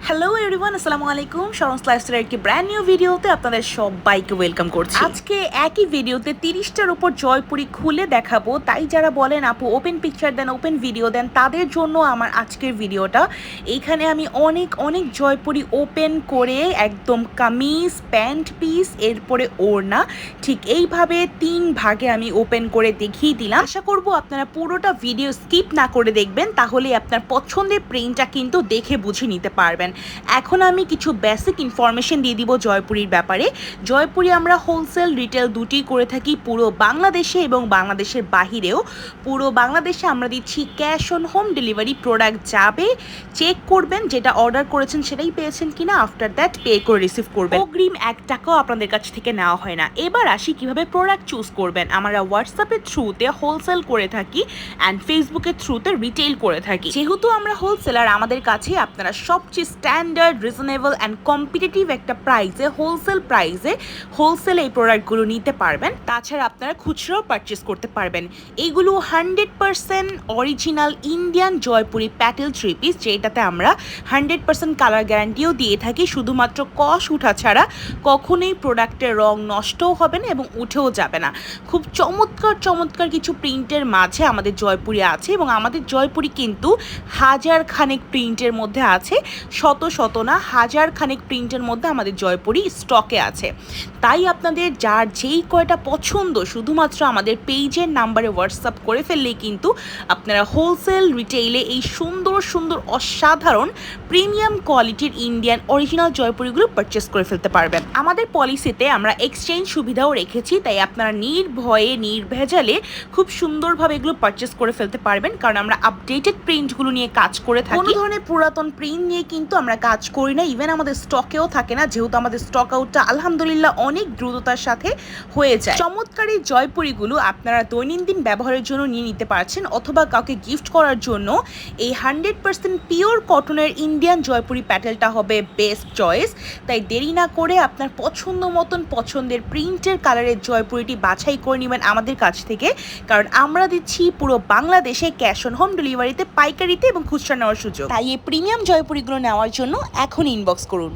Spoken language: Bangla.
হ্যালো এভরিওয়ান, আসসালামু আলাইকুম। শরণ লাইফস্টাইলের একটি ব্র্যান্ড নিউ ভিডিওতে আপনাদের সবাইকে ওয়েলকাম করছি। আজকে একই ভিডিওতে 30টার উপর জয়পুরি খুলে দেখাবো। তাই যারা বলেন আপু ওপেন পিকচার দেন, ওপেন ভিডিও দেন, তাদের জন্য আমার আজকের ভিডিওটা। এইখানে আমি অনেক জয়পুরি ওপেন করে একদম কামিজ, প্যান্ট পিস, এরপরে ওড়না, ঠিক এইভাবে 3 ভাগে আমি ওপেন করে দেখিয়ে দিলাম। আশা করব আপনারা পুরোটা ভিডিও স্কিপ না করে দেখবেন, তাহলে আপনার পছন্দের প্রিন্টটা কিন্তু দেখে বুঝে নিতে পারবেন। এখন আমি কিছু বেসিক ইনফরমেশন দিয়ে দিব জয়পুরির ব্যাপারে। জয়পুরি আমরা হোলসেল রিটেল দুটি করে থাকি পুরো বাংলাদেশে এবং বাংলাদেশের বাহিরেও। পুরো বাংলাদেশে আমরা দিচ্ছি cash on home delivery. Product যাবে, চেক করবেন, যেটা অর্ডার করেছেন সেটাই পেয়েছেন কিনা, আফটার দ্যাট পে করে রিসিভ করবেন। অগ্রিম 1 টাকাও আপনাদের কাছ থেকে নেওয়া হয় না। এবার আসি কিভাবে প্রোডাক্ট চুজ করবেন। আমরা হোয়াটসঅ্যাপের থ্রুতে হোলসেল করে থাকি অ্যান্ড ফেসবুকের থ্রুতে রিটেল করে থাকি। যেহেতু আমরা হোলসেলার, আমাদের কাছে আপনারা সবচেয়ে স্ট্যান্ডার্ড, রিজনেবল অ্যান্ড কম্পিটিটিভ একটা প্রাইসে, হোলসেল প্রাইসে হোলসেলে এই প্রোডাক্টগুলো নিতে পারবেন। তাছাড়া আপনারা খুচরাও পারচেস করতে পারবেন। এইগুলো 100% original Indian Jaipuri Patel three piece, যেটাতে আমরা 100% কালার গ্যারান্টিও দিয়ে থাকি। শুধুমাত্র কষ উঠা ছাড়া কখনোই প্রোডাক্টের রং নষ্টও হবে না এবং উঠেও যাবে না। খুব চমৎকার কিছু প্রিন্টের মাঝে আমাদের জয়পুরি আছে এবং আমাদের জয়পুরি কিন্তু হাজার খানেক প্রিন্টের মধ্যে আছে। শত না, হাজার খানেক প্রিন্টের মধ্যে আমাদের জয়পুরি স্টকে আছে। তাই আপনাদের যার যেই কয়টা পছন্দ শুধুমাত্র আমাদের পেজের নাম্বারে হোয়াটসঅ্যাপ করে ফেললেই কিন্তু আপনারা হোলসেল রিটেইলে এই সুন্দর অসাধারণ প্রিমিয়াম কোয়ালিটির ইন্ডিয়ান অরিজিনাল জয়পুরিগুলো পারচেস করে ফেলতে পারবেন। আমাদের পলিসিতে আমরা এক্সচেঞ্জ সুবিধাও রেখেছি, তাই আপনারা নির্ভয়ে নির্ভেজালে খুব সুন্দরভাবে এগুলো পারচেস করে ফেলতে পারবেন, কারণ আমরা আপডেটেড প্রিন্টগুলো নিয়ে কাজ করে থাকি। কোনো ধরনের পুরাতন প্রিন্ট নিয়ে কিন্তু আমরা কাজ করি না, ইভেন আমাদের স্টকেও থাকে না, যেহেতু আমাদের স্টক আউটটা আলহামদুলিল্লাহ অনেক দ্রুততার সাথে হয়ে যায়। চমৎকার এই জয়পুরিগুলো আপনারা দৈনন্দিন ব্যবহারের জন্য নিয়ে নিতে পারছেন, অথবা কাউকে গিফট করার জন্য এই 100% পিওর কটনের ইন্ডিয়ান জয়পুরি প্যাটেলটা হবে বেস্ট চয়েস। তাই দেরি না করে আপনার পছন্দ মতন পছন্দের প্রিন্টের কালারের জয়পুরিটি বাছাই করে নেবেন আমাদের কাছ থেকে, কারণ আমরা দিচ্ছি পুরো বাংলাদেশে ক্যাশ অন হোম ডেলিভারিতে, পাইকারিতে এবং খুচরা নেওয়ার সুযোগ। তাই এই প্রিমিয়াম জয়পুরিগুলো নেওয়ার জন্য এখন ইনবক্স করুন।